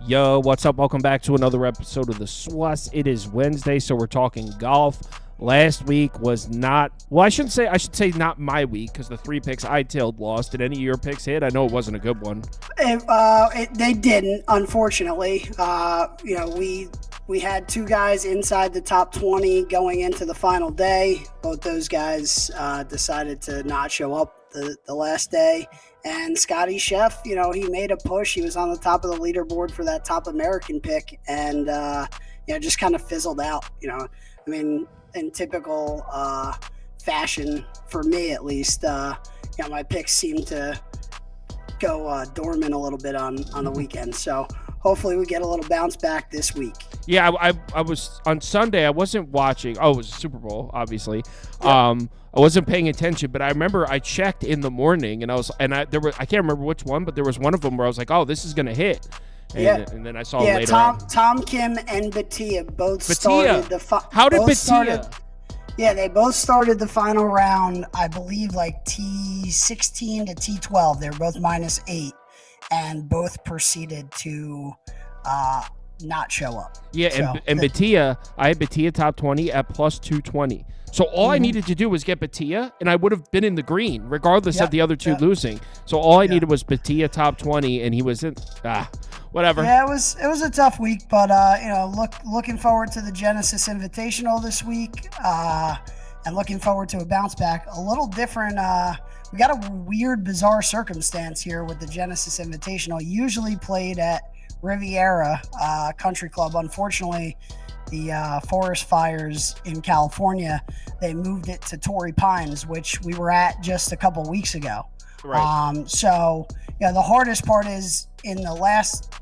Yo, what's up? Welcome back to another episode of The Swas. It is Wednesday, so we're talking golf. Last week was not, well, I should say not my week, because the 3 picks I tailed lost. Did any of your picks hit? I know it wasn't a good one. They didn't, unfortunately. We had 2 guys inside the top 20 going into the final day. Both those guys decided to not show up the last day. And Scotty Chef, he made a push. He was on the top of the leaderboard for that top American pick, and just kind of fizzled out. In typical fashion, for me at least, my picks seem to go dormant a little bit on the weekend. So hopefully we get a little bounce back this week. Yeah, I was on Sunday. I wasn't watching. Oh, it was Super Bowl, obviously. Yeah. I wasn't paying attention, but I remember I checked in the morning, and I can't remember which one, but there was one of them where I was like, oh, this is gonna hit. And then I saw later on. Tom Kim and Batia both started the How did Batia? Yeah, they both started the final round, I believe, like T16 to T12. They were both -8, and both proceeded to not show up. Yeah, and Batia, I had Batia top 20 at plus 220. So all I needed to do was get Batia, and I would have been in the green, regardless of the other 2 losing. So all I needed was Batia top 20, and he was in. Whatever. Yeah, it was a tough week, but looking forward to the Genesis Invitational this week, and looking forward to a bounce back. A little different. We got a weird, bizarre circumstance here with the Genesis Invitational. Usually played at Riviera Country Club. Unfortunately, the forest fires in California, they moved it to Torrey Pines, which we were at just a couple weeks ago. Right. So the hardest part is in the last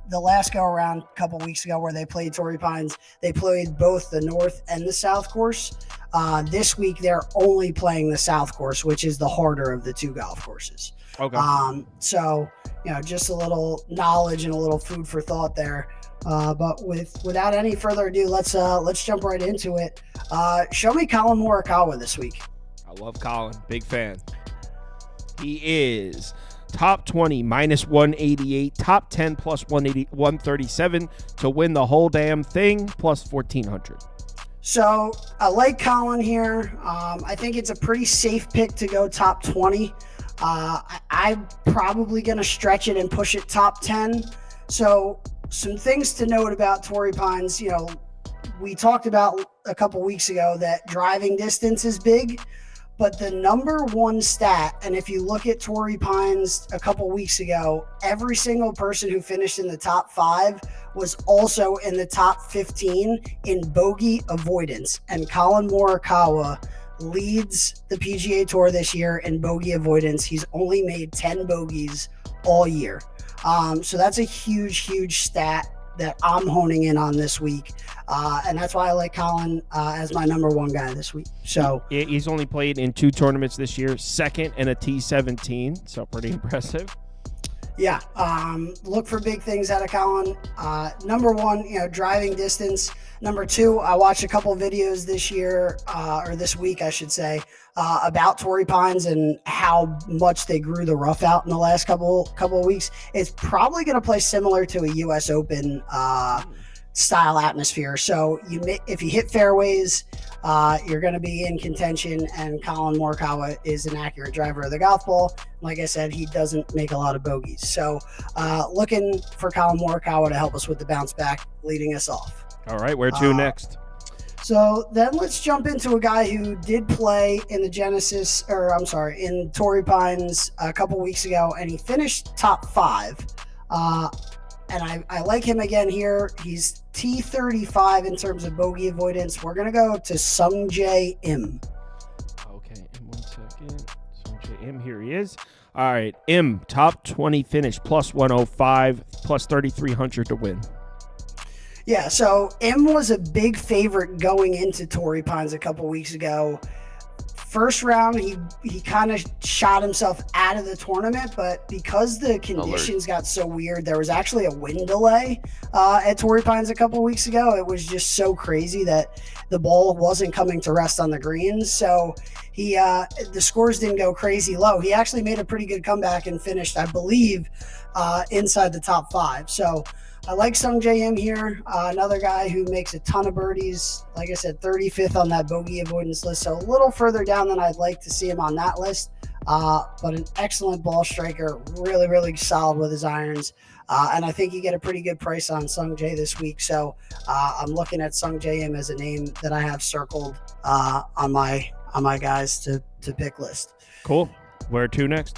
go around a couple weeks ago where they played Torrey Pines, they played both the North and the South course. This week they're only playing the South course, which is the harder of the 2 golf courses. Okay. So just a little knowledge and a little food for thought there. But without any further ado, let's jump right into it. Show me Colin Morikawa this week. I love Colin, big fan. He is top 20 -188, top 10 plus 137 to win the whole damn thing, plus 1,400. So I like Colin here. I think it's a pretty safe pick to go top 20. I'm probably going to stretch it and push it top 10. So some things to note about Torrey Pines. We talked about a couple weeks ago that driving distance is big. But the number 1 stat, and if you look at Torrey Pines a couple weeks ago, every single person who finished in the top 5 was also in the top 15 in bogey avoidance. And Colin Morikawa leads the PGA Tour this year in bogey avoidance. He's only made 10 bogeys all year. So that's a huge, huge stat that I'm honing in on this week. And that's why I like Colin as my number 1 guy this week. So he's only played in 2 tournaments this year, second in a T17, so pretty impressive. Yeah, look for big things out of Colin. Number 1, driving distance. Number 2, I watched a couple videos this year, or this week, I should say, about Torrey Pines and how much they grew the rough out in the last couple of weeks. It's probably going to play similar to a U.S. Open style atmosphere. So if you hit fairways, you're going to be in contention, and Colin Morikawa is an accurate driver of the golf ball. Like I said, he doesn't make a lot of bogeys. So looking for Colin Morikawa to help us with the bounce back, leading us off. All right, where to next? So then let's jump into a guy who did play in in Torrey Pines a couple weeks ago, and he finished top 5. And I like him again here. He's T35 in terms of bogey avoidance. We're going to go to Sungjae Im. Okay, in 1 second. Sungjae Im, here he is. All right, Im, top 20 finish, plus 105, plus 3,300 to win. Yeah, so Im was a big favorite going into Torrey Pines a couple weeks ago. First round, he kind of shot himself out of the tournament, but because the conditions got so weird, there was actually a wind delay at Torrey Pines a couple weeks ago. It was just so crazy that the ball wasn't coming to rest on the greens. So the scores didn't go crazy low. He actually made a pretty good comeback and finished, I believe, inside the top 5. So I like Sungjae Im here. Another guy who makes a ton of birdies. Like I said, 35th on that bogey avoidance list. So a little further down than I'd like to see him on that list. But an excellent ball striker. Really, really solid with his irons. And I think you get a pretty good price on Sungjae this week. So I'm looking at Sungjae Im as a name that I have circled on my guys to pick list. Cool. Where to next?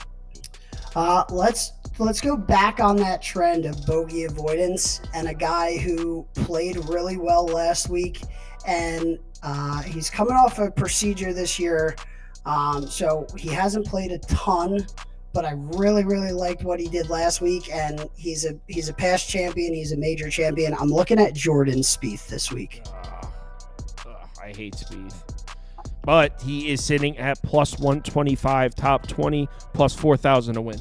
Let's go back on that trend of bogey avoidance and a guy who played really well last week, and he's coming off a procedure this year, so he hasn't played a ton, but I really liked what he did last week, and he's a past champion, he's a major champion. I'm looking at Jordan Spieth this week. I hate Spieth. But he is sitting at plus 125, top 20, plus 4,000 to win.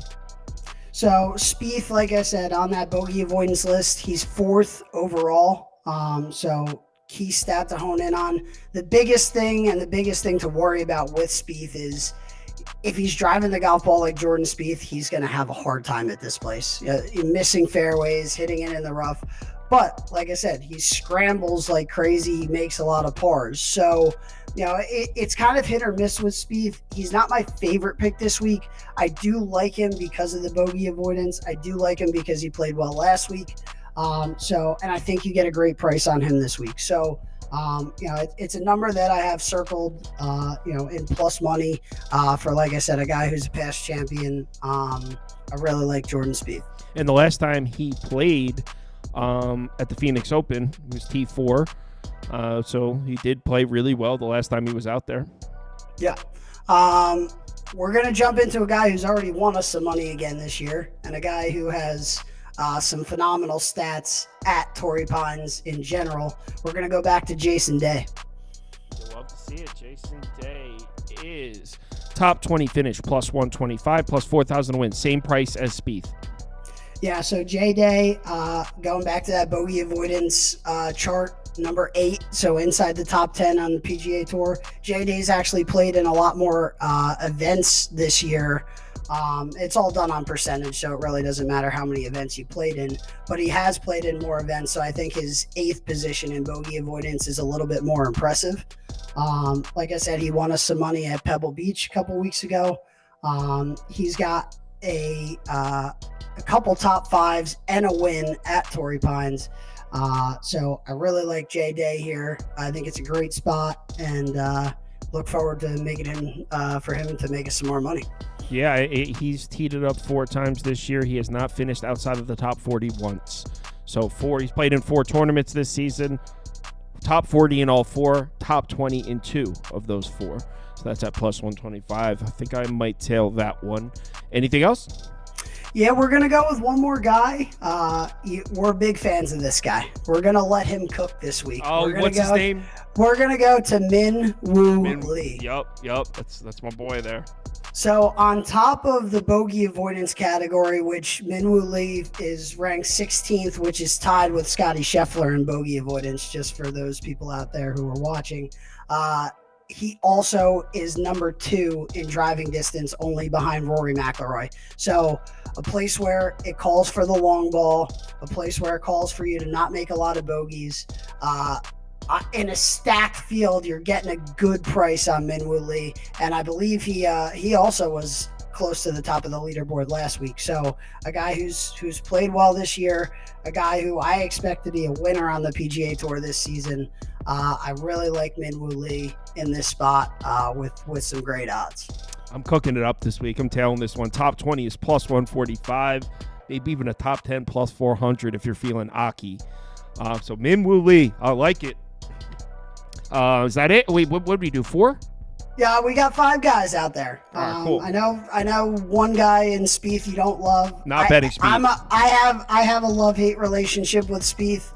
So Spieth, like I said, on that bogey avoidance list, he's 4th overall. So key stat to hone in on. The biggest thing to worry about with Spieth is if he's driving the golf ball like Jordan Spieth, he's going to have a hard time at this place. Missing fairways, hitting it in the rough. But like I said, he scrambles like crazy. He makes a lot of pars. So, it's kind of hit or miss with Spieth. He's not my favorite pick this week. I do like him because of the bogey avoidance. I do like him because he played well last week. And I think you get a great price on him this week. So, it's a number that I have circled, in plus money for, like I said, a guy who's a past champion. I really like Jordan Spieth. And the last time he played at the Phoenix Open, he was T4. So he did play really well the last time he was out there. Yeah. We're going to jump into a guy who's already won us some money again this year, and a guy who has some phenomenal stats at Torrey Pines in general. We're going to go back to Jason Day. You'll love to see it. Jason Day is top 20 finish, plus 125, plus 4,000 to win. Same price as Spieth. Yeah, so J Day, going back to that bogey avoidance chart, number 8, so inside the top 10 on the PGA Tour. J Day's actually played in a lot more events this year. It's all done on percentage, so it really doesn't matter how many events you played in, but he has played in more events, so I think his 8th position in bogey avoidance is a little bit more impressive. Like I said, he won us some money at Pebble Beach a couple weeks ago. He's got a couple top 5s and a win at Torrey Pines. So I really like J Day here. I think it's a great spot, and look forward to making him for him to make us some more money. Yeah, he's teed it up 4 times this year. He has not finished outside of the top 40 once. So he's played in 4 tournaments this season. Top 40 in all 4, top 20 in 2 of those 4. So that's at plus 125. I think I might tail that one. Anything else? Yeah, we're going to go with one more guy. We're big fans of this guy. We're going to let him cook this week. Oh, what's his name? We're going to go to Min Woo Lee. Yup. That's my boy there. So on top of the bogey avoidance category, which Min Woo Lee is ranked 16th, which is tied with Scotty Scheffler in bogey avoidance, just for those people out there who are watching. He also is number 2 in driving distance, only behind Rory McIlroy. So a place where it calls for the long ball, a place where it calls for you to not make a lot of bogeys. In a stacked field, you're getting a good price on Min Woo Lee, and I believe he also was close to the top of the leaderboard last week. So a guy who's played well this year, a guy who I expect to be a winner on the PGA Tour this season. I really like Min Woo Lee in this spot with some great odds. I'm cooking it up this week. I'm tailing this one. Top 20 is plus 145, maybe even a top 10 plus 400 if you're feeling Aki. So Min Woo Lee, I like it. Is that it? Wait, what did we do? 4? Yeah, we got 5 guys out there. Cool. I know one guy in Spieth you don't love. Not betting Spieth. I have a love-hate relationship with Spieth.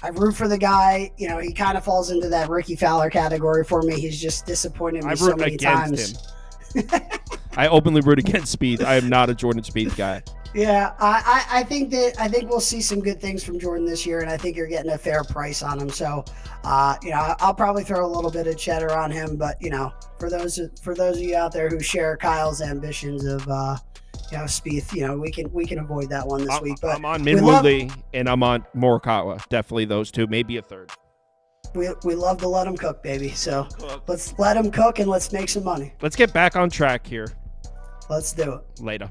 I root for the guy. He kind of falls into that Ricky Fowler category for me. He's just disappointed me so many times. I openly root against Spieth. I am not a Jordan Spieth guy. Yeah, I think we'll see some good things from Jordan this year, and I think you're getting a fair price on him. So, I'll probably throw a little bit of cheddar on him, but for those of you out there who share Kyle's ambitions of Spieth. We can avoid that one this week. But I'm on Minwoo Lee and I'm on Morikawa. Definitely those two, maybe a third. We love to let them cook, baby. So let's let them cook and let's make some money. Let's get back on track here. Let's do it. Later.